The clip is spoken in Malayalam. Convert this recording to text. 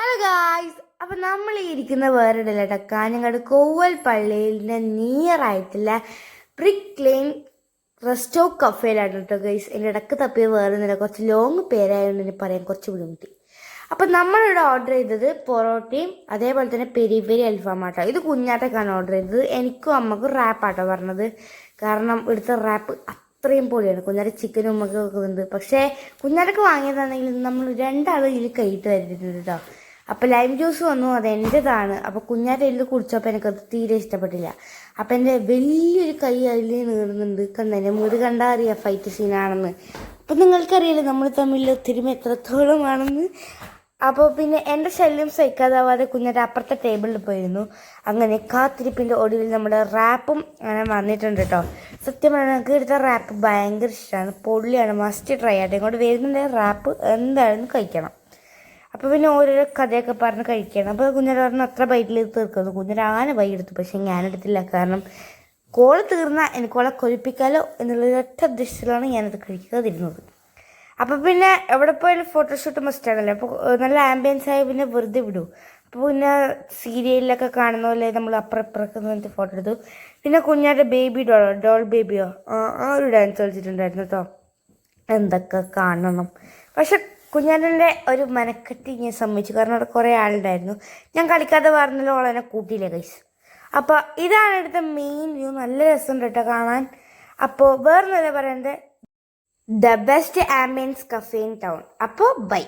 ഹലോ ഗായ്സ്, അപ്പം നമ്മൾ ഈ ഇരിക്കുന്ന വേറെ ഇടയിലട്ടോ, കാഞ്ഞങ്ങാട് കോവൽ പള്ളിയിലെ നിയർ ആയിട്ടുള്ള ബ്രിക്ക് ലെയിൻ റെസ്റ്റോ കഫേയിലാണ് കേട്ടോ ഗൈസ്. എൻ്റെ ഇടക്ക് തപ്പിയ വേറെ ഒന്നുമില്ല, കുറച്ച് ലോങ് പേരായതുകൊണ്ട് എനിക്ക് പറയാൻ കുറച്ച് ബുദ്ധിമുട്ടി. അപ്പം നമ്മളിവിടെ ഓർഡർ ചെയ്തത് പൊറോട്ടയും അതേപോലെ തന്നെ പെരി പെരി അൽഫാമാട്ടോ. ഇത് കുഞ്ഞാട്ടക്കാണ് ഓർഡർ ചെയ്തത്. എനിക്കും അമ്മക്കും റാപ്പാട്ടോ പറഞ്ഞത്, കാരണം ഇവിടുത്തെ റാപ്പ് അത്രയും പൊളിയാണ്. കുഞ്ഞാറ്റ ചിക്കനും ഉമ്മക്കും ഒക്കെ ഉണ്ട്. പക്ഷേ കുഞ്ഞാറ്റക്ക് വാങ്ങിയതാണെങ്കിൽ നമ്മൾ രണ്ടാളും ഇതിൽ കൈയിട്ട് തരുന്നുണ്ട് കേട്ടോ. അപ്പോൾ ലൈം ജ്യൂസ് വന്നു, അത് എൻ്റെതാണ്. അപ്പോൾ കുഞ്ഞാറ്റ ഇതിൽ കുടിച്ചപ്പോൾ എനിക്കത് തീരെ ഇഷ്ടപ്പെട്ടില്ല. അപ്പം എൻ്റെ വലിയൊരു കൈ അതിൽ നീറുന്നുണ്ട്. കണ്ടേ, മുറി കണ്ടാൽ അറിയാം ഫൈറ്റ് സീനാണെന്ന്. അപ്പം നിങ്ങൾക്കറിയില്ല നമ്മൾ തമ്മിൽ ഒത്തിരിമ എത്രത്തോളമാണെന്ന്. അപ്പോൾ പിന്നെ എൻ്റെ ശല്യം സഹിക്കാതാവാതെ കുഞ്ഞാറ്റ അപ്പുറത്തെ ടേബിളിൽ പോയിരുന്നു. അങ്ങനെ കാത്തിരിപ്പിൻ്റെ ഒടുവിൽ നമ്മുടെ റാപ്പും അങ്ങനെ വന്നിട്ടുണ്ട് കേട്ടോ. സത്യം പറഞ്ഞാൽ എനിക്ക് എടുത്ത റാപ്പ് ഭയങ്കര ഇഷ്ടമാണ്, പൊള്ളിയാണ്, മസ്റ്റ് ട്രൈ ആയിട്ട്. ഇങ്ങോട്ട് വരുന്നുണ്ട് റാപ്പ് എന്തായാലും കഴിക്കണം. അപ്പോൾ പിന്നെ ഓരോരോ കഥയൊക്കെ പറഞ്ഞ് കഴിക്കണം. അപ്പോൾ കുഞ്ഞാറ്റ പറഞ്ഞ് അത്ര ബൈറ്റിൽ തീർക്കുന്നു. കുഞ്ഞാറ്റ ആന ബൈ എടുത്തു, പക്ഷേ ഞാനെടുത്തില്ല. കാരണം കോള് തീർന്നാൽ എനിക്കോളെ കൊലിപ്പിക്കാലോ എന്നുള്ളൊരൊറ്റ ഉദ്ദേശത്തിലാണ് ഞാനത് കഴിക്കാതിരുന്നത്. അപ്പോൾ പിന്നെ എവിടെ പോയാലും ഫോട്ടോഷൂട്ട് മസ്റ്റാണല്ലോ. അപ്പോൾ നല്ല ആംബിയൻസ് ആയി പിന്നെ വെറുതെ വിടൂ. അപ്പോൾ പിന്നെ സീരിയലിലൊക്കെ കാണുന്ന പോലെ നമ്മൾ അപ്പുറപ്പുറത്ത് വന്നിട്ട് ഫോട്ടോ എടുത്തു. പിന്നെ കുഞ്ഞാൻ്റെ ബേബി ഡോൾ ബേബിയോ ആ ഒരു ഡാൻസ് കളിച്ചിട്ടുണ്ടായിരുന്നു കേട്ടോ. എന്തൊക്കെ കാണണം. പക്ഷെ കുഞ്ഞാൻ്റെ ഒരു മനക്കെട്ടി ഞാൻ സമ്മതിച്ചു, കാരണം അവിടെ കുറേ ആളുണ്ടായിരുന്നു. ഞാൻ കളിക്കാതെ പറഞ്ഞാലും ഓളെന്നെ കൂട്ടിയില്ലേ ഗൈസ്. അപ്പോൾ ഇതാണ് ഇവിടുത്തെ മെയിൻ വ്യൂ. നല്ല രസമുണ്ട് കേട്ടോ കാണാൻ. അപ്പോൾ വേറൊന്നല്ല പറയേണ്ടത്, the best ambience cafe in town. അപ്പോൾ ബൈ.